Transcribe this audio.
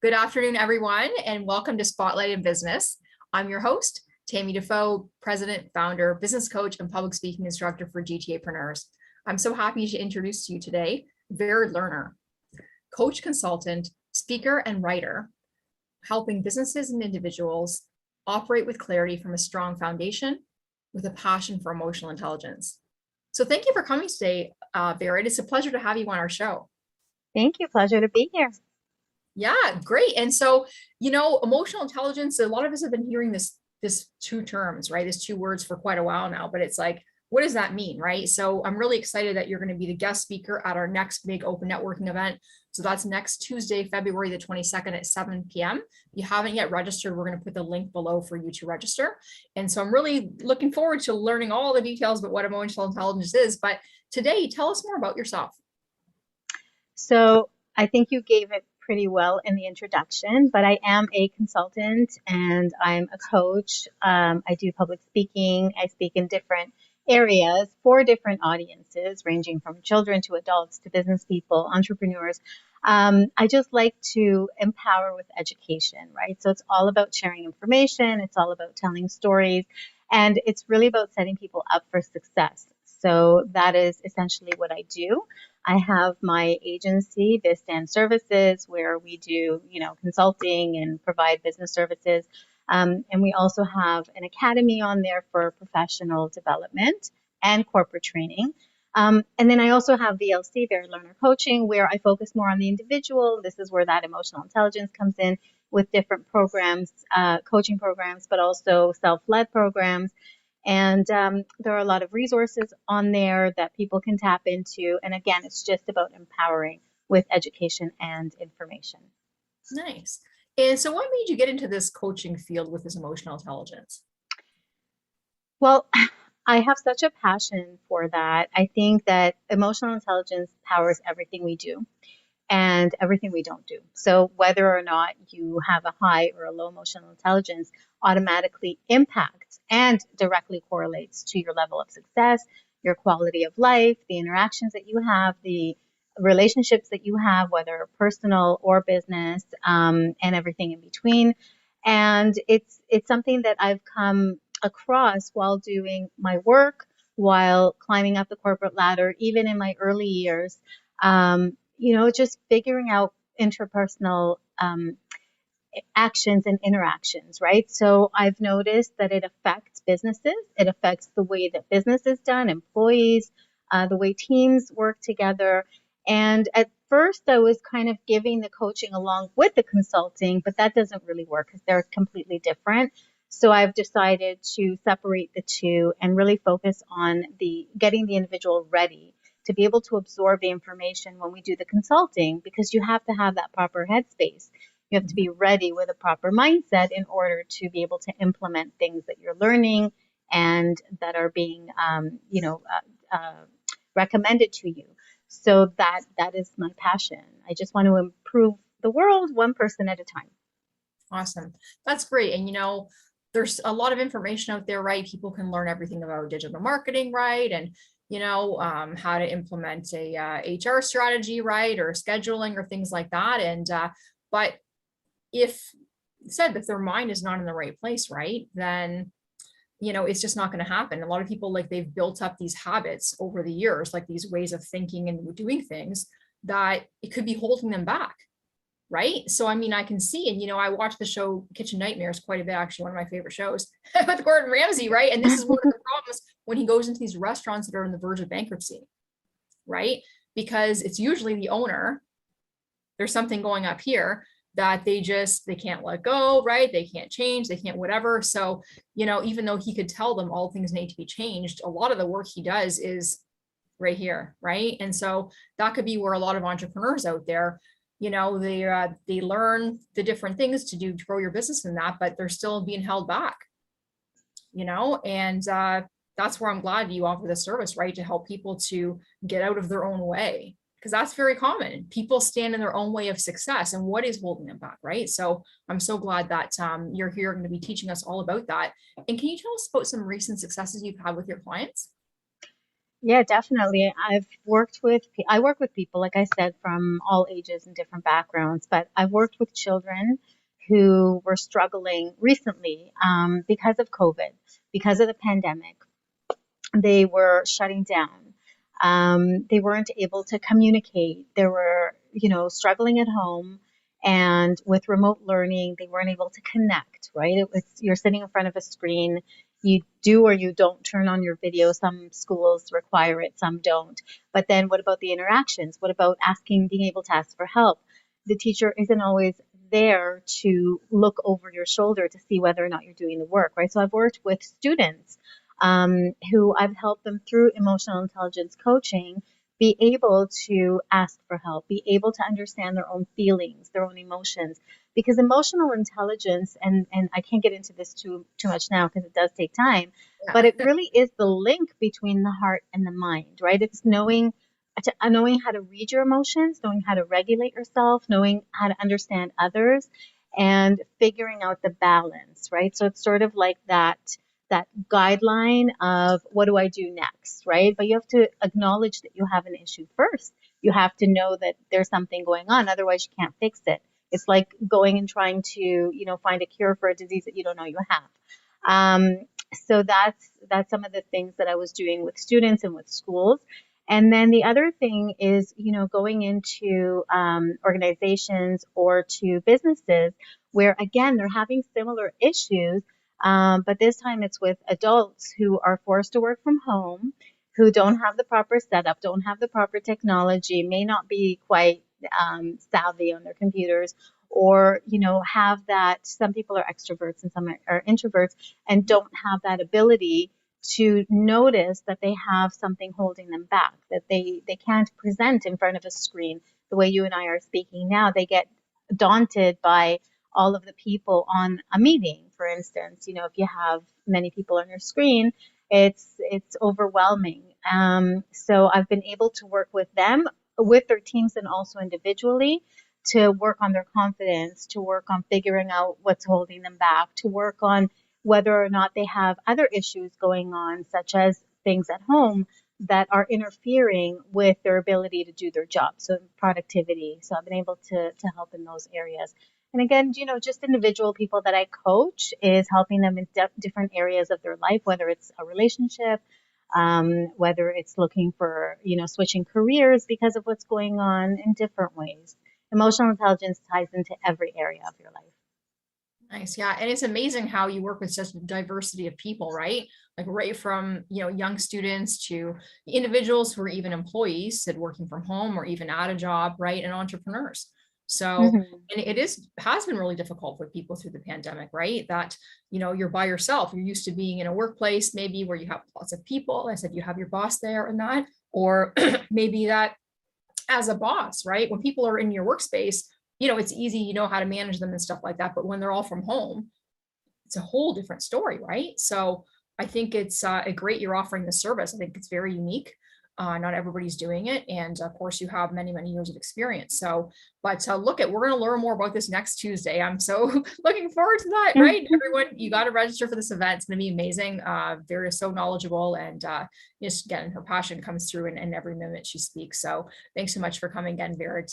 Good afternoon, everyone, and welcome to Spotlight in Business. I'm your host, Tammy Defoe, President, Founder, Business Coach, and Public Speaking Instructor for GTApreneurs. I'm so happy to introduce to you today Lerner, coach, consultant, speaker, and writer, helping businesses and individuals operate with clarity from a strong foundation with a passion for emotional intelligence. So thank you for coming today, Vera. It's a pleasure to have you on our show. Thank you. Pleasure to be here. Yeah, great. And so, emotional intelligence, a lot of us have been hearing this two terms, right? There's two words for quite a while now, but it's like, what does that mean, right? So I'm really excited that you're going to be the guest speaker at our next big open networking event. So that's next Tuesday, February the 22nd at 7 p.m. If you haven't yet registered, we're going to put the link below for you to register. And so I'm really looking forward to learning all the details about what emotional intelligence is. But today, tell us more about yourself. So I think you gave it pretty well in the introduction, but I am a consultant and I'm a coach. I do public speaking. I speak in different areas for different audiences, ranging from children to adults to business people, entrepreneurs. I just like to empower with education, right? So it's all about sharing information. It's all about telling stories, and it's really about setting people up for success. So that is essentially what I do. I have my agency, Bizstance Services, where we do, consulting and provide business services. And we also have an academy on there for professional development and corporate training. And then I also have VLC, Very Lerner Coaching, where I focus more on the individual. This is where that emotional intelligence comes in with different programs, coaching programs, but also self-led programs. And there are a lot of resources on there that people can tap into. And again, it's just about empowering with education and information. Nice. And so what made you get into this coaching field with this emotional intelligence? Well, I have such a passion for that. I think that emotional intelligence powers everything we do and everything we don't do. So whether or not you have a high or a low emotional intelligence automatically impacts and directly correlates to your level of success, your quality of life, the interactions that you have, the relationships that you have, whether personal or business, and everything in between. And it's something that I've come across while doing my work, while climbing up the corporate ladder, even in my early years. Just figuring out interpersonal actions and interactions, right? So I've noticed that it affects businesses. It affects the way that business is done, employees, the way teams work together. And at first I was kind of giving the coaching along with the consulting, but that doesn't really work because they're completely different. So I've decided to separate the two and really focus on getting the individual ready to be able to absorb the information when we do the consulting, because you have to have that proper headspace. You have to be ready with a proper mindset in order to be able to implement things that you're learning and that are being, recommended to you. So that is my passion. I just want to improve the world one person at a time. Awesome. That's great. And, there's a lot of information out there, right? People can learn everything about digital marketing, right? And how to implement a HR strategy, right? Or scheduling or things like that. And, but if their mind is not in the right place, right, then, it's just not going to happen. A lot of people, they've built up these habits over the years, like these ways of thinking and doing things that it could be holding them back. Right. So, I can see, and, I watch the show Kitchen Nightmares quite a bit, actually, one of my favorite shows with Gordon Ramsay. Right. And this is one of the problems when he goes into these restaurants that are on the verge of bankruptcy. Right. Because it's usually the owner. There's something going up here that they can't let go. Right. They can't change. They can't whatever. So, even though he could tell them all things need to be changed, a lot of the work he does is right here. Right. And so that could be where a lot of entrepreneurs out there, they learn the different things to do to grow your business in that, but they're still being held back, and that's where I'm glad you offer this service, right? To help people to get out of their own way, because that's very common. People stand in their own way of success, and what is holding them back, right? So I'm so glad that you're here going to be teaching us all about that. And can you tell us about some recent successes you've had with your clients? Yeah, definitely. I work with people, like I said, from all ages and different backgrounds, but I've worked with children who were struggling recently because of COVID, because of the pandemic. They were shutting down. They weren't able to communicate. They were, struggling at home. And with remote learning, they weren't able to connect, right? It was, you're sitting in front of a screen. You do or you don't turn on your video. Some schools require it, some don't. But then what about the interactions? What about being able to ask for help? The teacher isn't always there to look over your shoulder to see whether or not you're doing the work, right? So I've worked with students who I've helped them through emotional intelligence coaching be able to ask for help, be able to understand their own feelings, their own emotions. Because emotional intelligence, and I can't get into this too much now because it does take time, but Yeah. it really is the link between the heart and the mind, right? It's knowing how to read your emotions, knowing how to regulate yourself, knowing how to understand others, and figuring out the balance, right? So it's sort of like that guideline of what do I do next, right? But you have to acknowledge that you have an issue first. You have to know that there's something going on, otherwise you can't fix it. It's like going and trying to, find a cure for a disease that you don't know you have. Um, so that's some of the things that I was doing with students and with schools. And then the other thing is, going into organizations or to businesses where, again, they're having similar issues, but this time it's with adults who are forced to work from home, who don't have the proper setup, don't have the proper technology, may not be quite savvy on their computers, or, have that. Some people are extroverts and some are introverts and don't have that ability to notice that they have something holding them back, that they can't present in front of a screen the way you and I are speaking now. They get daunted by all of the people on a meeting, for instance. If you have many people on your screen, it's overwhelming. So I've been able to work with them, with their teams, and also individually, to work on their confidence, to work on figuring out what's holding them back, to work on whether or not they have other issues going on, such as things at home that are interfering with their ability to do their job. So productivity. So I've been able to help in those areas. And again, just individual people that I coach is helping them in different areas of their life, whether it's a relationship, whether it's looking for, switching careers because of what's going on in different ways. Emotional intelligence ties into every area of your life. Nice. Yeah. And it's amazing how you work with such a diversity of people, right? Like right from, young students to individuals who are even employees that working from home or even at a job, right? And entrepreneurs. So, Mm-hmm. and it has been really difficult for people through the pandemic, right? That, you're by yourself. You're used to being in a workplace, maybe where you have lots of people. I said you have your boss there and that, or maybe that as a boss, right? When people are in your workspace, it's easy, how to manage them and stuff like that. But when they're all from home, it's a whole different story, right? So I think it's a great you're offering the service. I think it's very unique. Not everybody's doing it. And of course, you have many, many years of experience. So, but we're going to learn more about this next Tuesday. I'm so looking forward to that, right? Everyone, you got to register for this event. It's going to be amazing. Vera is so knowledgeable, and just again, her passion comes through in every minute she speaks. So thanks so much for coming again, Vera.